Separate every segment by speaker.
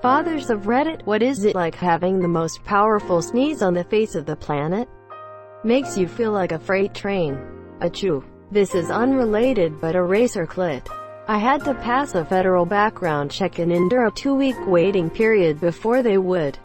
Speaker 1: Fathers of Reddit, what is it like having the most powerful sneeze on the face of the planet? Makes you feel like a freight train. Achoo. This is unrelated but a racer clit. I had to pass a federal background check and endure a 2-week waiting period before they would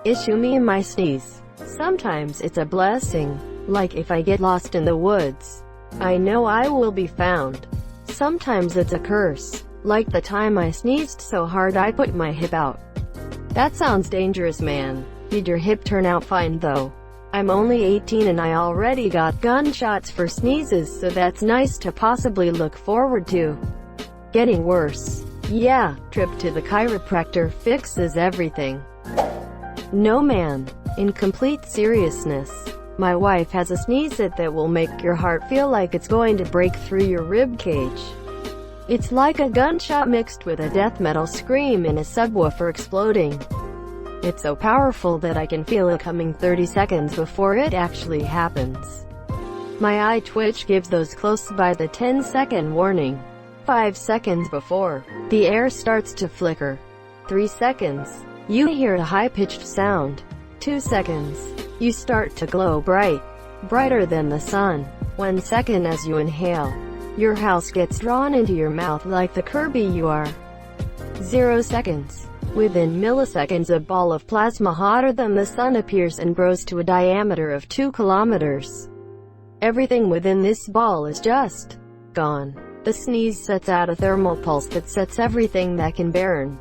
Speaker 1: issue me my sneeze. Sometimes it's a blessing, like if I get lost in the woods, I know I will be found. Sometimes it's a curse, like the time I sneezed so hard I put my hip out. That sounds dangerous, man. Did your hip turn out fine though? I'm only 18 and I already got gunshots for sneezes, so that's nice to possibly look forward to. Getting worse. Yeah, trip to the chiropractor fixes everything. No man. In complete seriousness, my wife has a sneeze that will make your heart feel like it's going to break through your rib cage. It's like a gunshot mixed with a death metal scream in a subwoofer exploding. It's so powerful that I can feel it coming 30 seconds before it actually happens. My eye twitch gives those close by the 10-second warning. 5 seconds before, the air starts to flicker. 3 seconds, you hear a high-pitched sound. 2 seconds, you start to glow brighter than the sun. 1 second as you inhale, your house gets drawn into your mouth like the Kirby you are. 0 seconds. Within milliseconds, a ball of plasma hotter than the sun appears and grows to a diameter of 2 kilometers. Everything within this ball is just gone. The sneeze sets out a thermal pulse that sets everything that can burn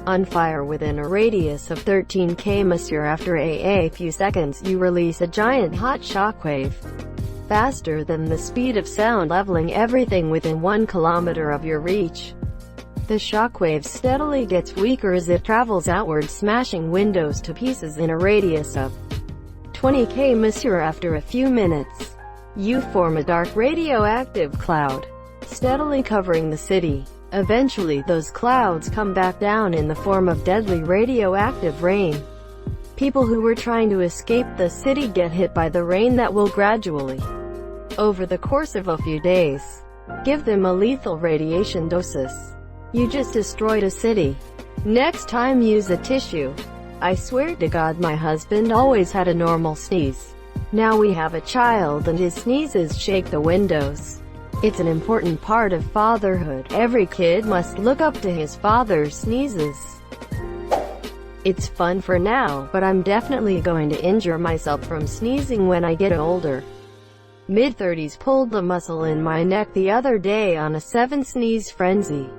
Speaker 1: on fire within a radius of 13 km. After a few seconds, you release a giant hot shockwave, faster than the speed of sound, leveling everything within 1 kilometer of your reach. The shockwave steadily gets weaker as it travels outward, smashing windows to pieces in a radius of 20 km. After a few minutes, you form a dark radioactive cloud, steadily covering the city. Eventually, those clouds come back down in the form of deadly radioactive rain. People who were trying to escape the city get hit by the rain that will gradually, over the course of a few days, give them a lethal radiation doses. You just destroyed a city. Next time, use a tissue. I swear to God, my husband always had a normal sneeze. Now we have a child and his sneezes shake the windows. It's an important part of fatherhood. Every kid must look up to his father's sneezes. It's fun for now, but I'm definitely going to injure myself from sneezing when I get older. Mid-30s pulled the muscle in my neck the other day on a 7-sneeze frenzy.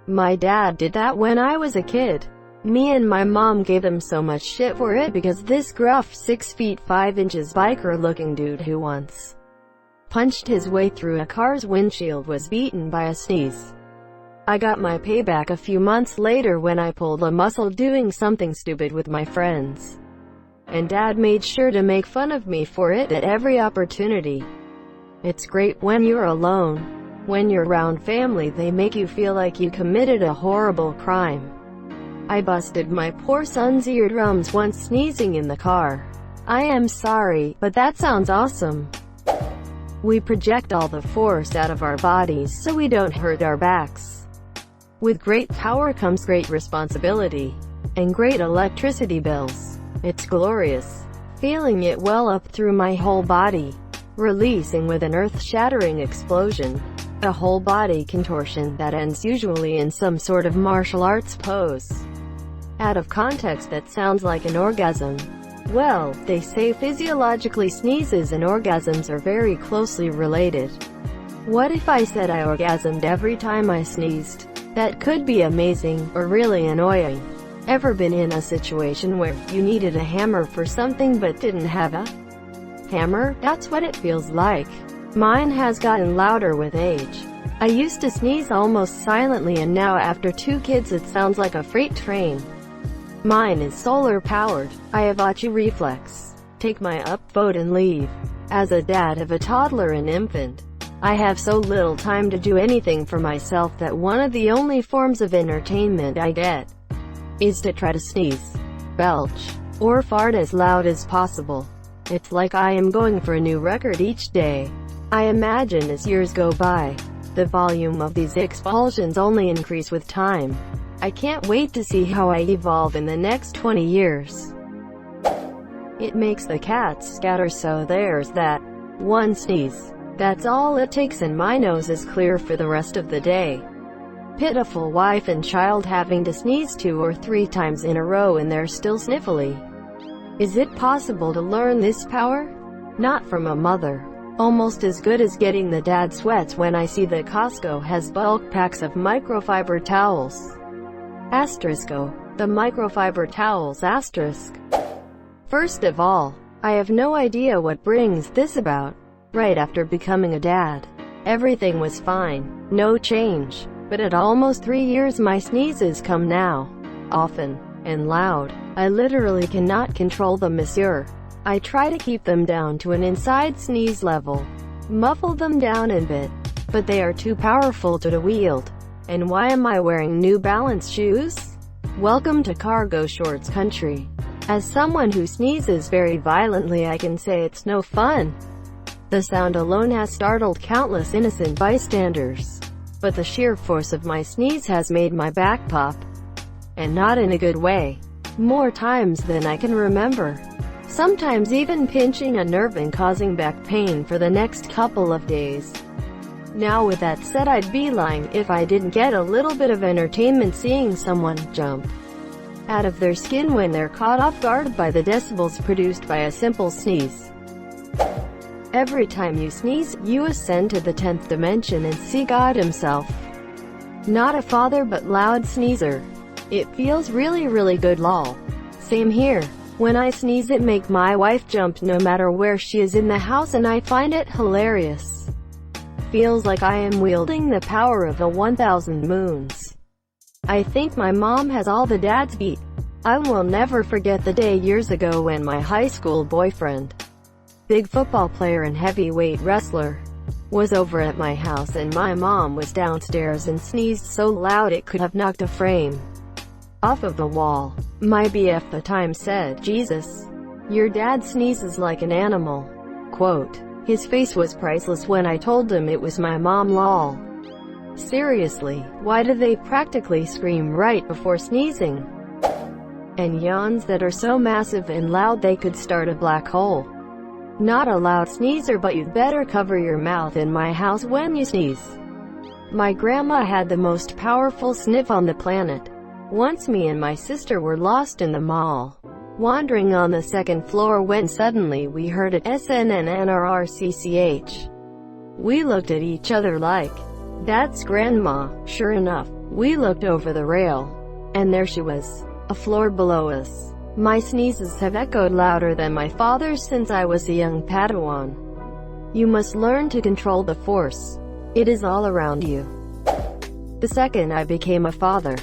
Speaker 1: My dad did that when I was a kid. Me and my mom gave him so much shit for it because this gruff 6 feet 5 inches biker-looking dude who once punched his way through a car's windshield was beaten by a sneeze. I got my payback a few months later when I pulled a muscle doing something stupid with my friends. And Dad made sure to make fun of me for it at every opportunity. It's great when you're alone. When you're around family, they make you feel like you committed a horrible crime. I busted my poor son's eardrums once sneezing in the car. I am sorry, but that sounds awesome. We project all the force out of our bodies so we don't hurt our backs. With great power comes great responsibility. And great electricity bills. It's glorious. Feeling it well up through my whole body. Releasing with an earth-shattering explosion. A whole body contortion that ends usually in some sort of martial arts pose. Out of context, that sounds like an orgasm. Well, they say physiologically sneezes and orgasms are very closely related. What if I said I orgasmed every time I sneezed? That could be amazing, or really annoying. Ever been in a situation where you needed a hammer for something but didn't have a hammer? That's what it feels like. Mine has gotten louder with age. I used to sneeze almost silently, and now after 2 kids it sounds like a freight train. Mine is solar powered. I have Achi reflex. Take my upvote and leave. As a dad of a toddler and infant, I have so little time to do anything for myself that one of the only forms of entertainment I get is to try to sneeze, belch, or fart as loud as possible. It's like I am going for a new record each day. I imagine as years go by, the volume of these expulsions only increase with time. I can't wait to see how I evolve in the next 20 years. It makes the cats scatter, so there's that. One sneeze. That's all it takes and my nose is clear for the rest of the day. Pitiful wife and child having to sneeze 2 or 3 times in a row and they're still sniffly. Is it possible to learn this power? Not from a mother. Almost as good as getting the dad sweats when I see that Costco has bulk packs of microfiber towels. Asterisko. The microfiber towels asterisk. First of all, I have no idea what brings this about. Right after becoming a dad, everything was fine, no change. But at almost 3 years my sneezes come now. Often. And loud. I literally cannot control them, monsieur. I try to keep them down to an inside sneeze level. Muffle them down a bit. But they are too powerful to wield. And why am I wearing New Balance shoes? Welcome to cargo shorts country. As someone who sneezes very violently, I can say it's no fun. The sound alone has startled countless innocent bystanders. But the sheer force of my sneeze has made my back pop. And not in a good way. More times than I can remember. Sometimes even pinching a nerve and causing back pain for the next couple of days. Now with that said, I'd be lying if I didn't get a little bit of entertainment seeing someone jump out of their skin when they're caught off guard by the decibels produced by a simple sneeze. Every time you sneeze, you ascend to the 10th dimension and see God himself. Not a father but loud sneezer. It feels really good, lol. Same here. When I sneeze it make my wife jump no matter where she is in the house and I find it hilarious. Feels like I am wielding the power of a 1000 moons. I think my mom has all the dads beat. I will never forget the day years ago when my high school boyfriend, big football player and heavyweight wrestler, was over at my house and my mom was downstairs and sneezed so loud it could have knocked a frame off of the wall. My BF at the time said, "Jesus, your dad sneezes like an animal." Quote. His face was priceless when I told him it was my mom, lol. Seriously, why do they practically scream right before sneezing? And yawns that are so massive and loud they could start a black hole. Not a loud sneezer, but you'd better cover your mouth in my house when you sneeze. My grandma had the most powerful sniff on the planet. Once me and my sister were lost in the mall, wandering on the 2nd floor when suddenly we heard it SNNNRRCCH. We looked at each other like, "That's Grandma." Sure enough, we looked over the rail, and there she was, a floor below us. My sneezes have echoed louder than my father's since I was a young Padawan. You must learn to control the force. It is all around you. The second I became a father,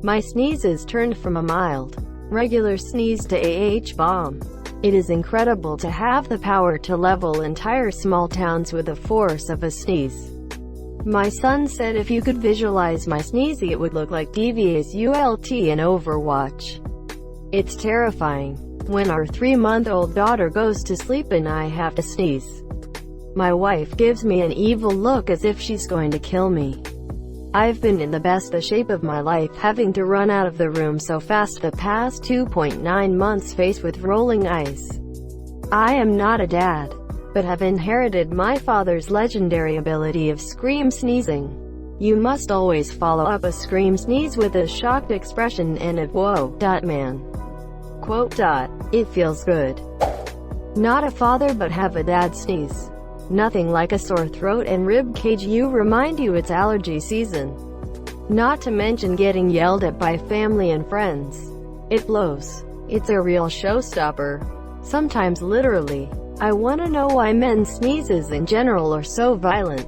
Speaker 1: my sneezes turned from a mild, regular sneeze to bomb. It is incredible to have the power to level entire small towns with the force of a sneeze. My son said if you could visualize my sneezing it would look like DVA's ULT in Overwatch. It's terrifying. When our 3-month-old daughter goes to sleep and I have to sneeze, my wife gives me an evil look as if she's going to kill me. I've been in the best shape of my life, having to run out of the room so fast the past 2.9 months faced with rolling eyes. I am not a dad, but have inherited my father's legendary ability of scream sneezing. You must always follow up a scream sneeze with a shocked expression and a "whoa, man." Quote. It feels good. Not a father but have a dad sneeze. Nothing like a sore throat and rib cage you remind you it's allergy season. Not to mention getting yelled at by family and friends. It blows. It's a real showstopper. Sometimes literally. I want to know why men's sneezes in general are so violent.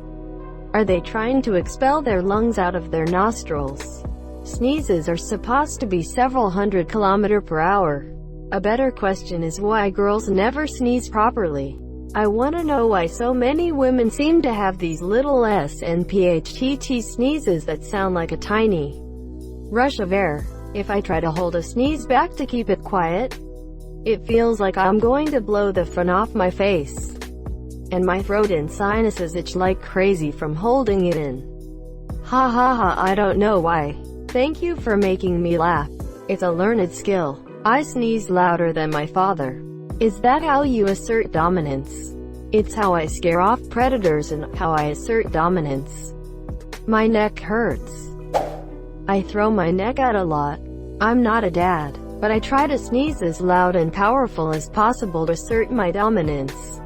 Speaker 1: Are they trying to expel their lungs out of their nostrils? Sneezes are supposed to be several hundred km/h. A better question is why girls never sneeze properly. I want to know why so many women seem to have these little SNPHTT sneezes that sound like a tiny rush of air. If I try to hold a sneeze back to keep it quiet, it feels like I'm going to blow the front off my face. And my throat and sinuses itch like crazy from holding it in. Ha ha ha, I don't know why. Thank you for making me laugh. It's a learned skill. I sneeze louder than my father. Is that how you assert dominance? It's how I scare off predators and how I assert dominance. My neck hurts. I throw my neck out a lot. I'm not a dad, but I try to sneeze as loud and powerful as possible to assert my dominance.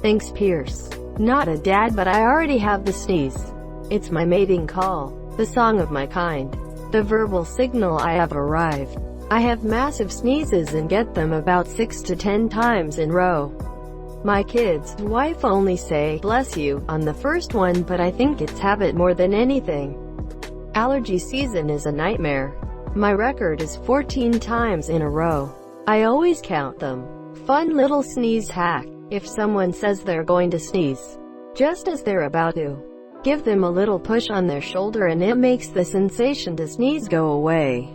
Speaker 1: Thanks, Pierce. Not a dad, but I already have the sneeze. It's my mating call, the song of my kind, the verbal signal I have arrived. I have massive sneezes and get them about 6 to 10 times in a row. My kid's wife only say, "Bless you," on the first one, but I think it's habit more than anything. Allergy season is a nightmare. My record is 14 times in a row. I always count them. Fun little sneeze hack. If someone says they're going to sneeze, just as they're about to, give them a little push on their shoulder and it makes the sensation to sneeze go away.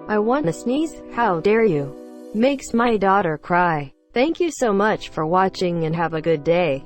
Speaker 1: I want to sneeze, how dare you? Makes my daughter cry. Thank you so much for watching and have a good day.